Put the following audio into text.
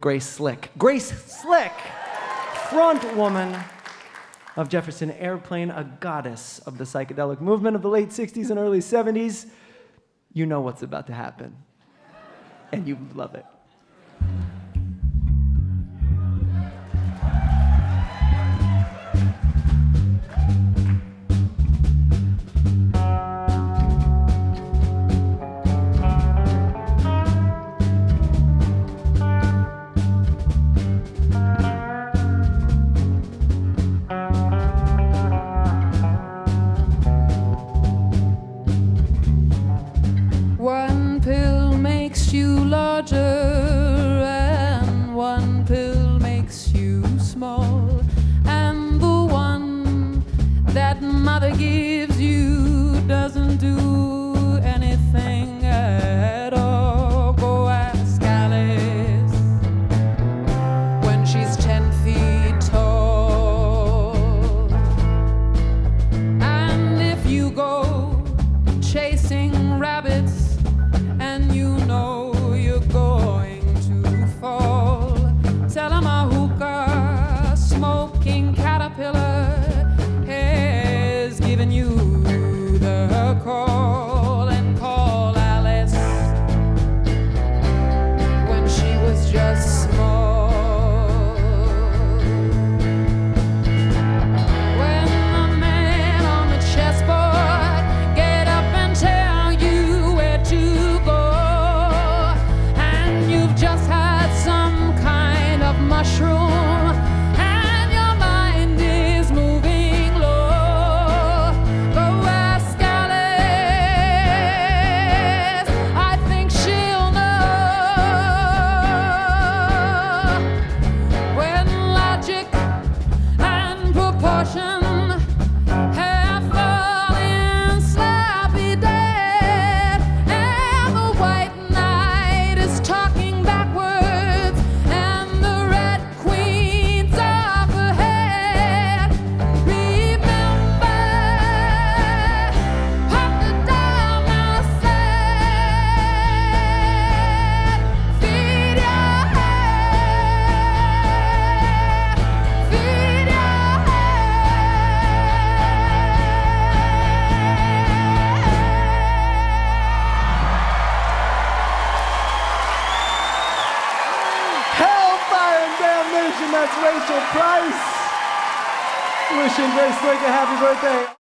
Grace Slick. Grace Slick, front woman of Jefferson Airplane, a goddess of the psychedelic movement of the late 60s and early 70s. You know what's about to happen, and you love it. One pill makes you larger and one pill makes you small, and the one that mother gives you doesn't do anything at all. Go ask Alice when she's 10 feet tall, and if you go chasing rabbits and you know you're going to fall, tell him a hookah smoking caterpillar has given you the call, and call Alice when she was just small. When the man on the chessboard get up and tell you where to go, and you've just had some kind of mushroom and your mind is moving low, go ask Alice. I think she'll know when logic and proportion have fallen sloppy dead, and the white knight is talking backwards, and the red queen's off ahead. Remember, Papa Dama said, feed your head, feed your Hellfire and damnation, that's Rachael Price. Wishing Grace Slick a happy birthday.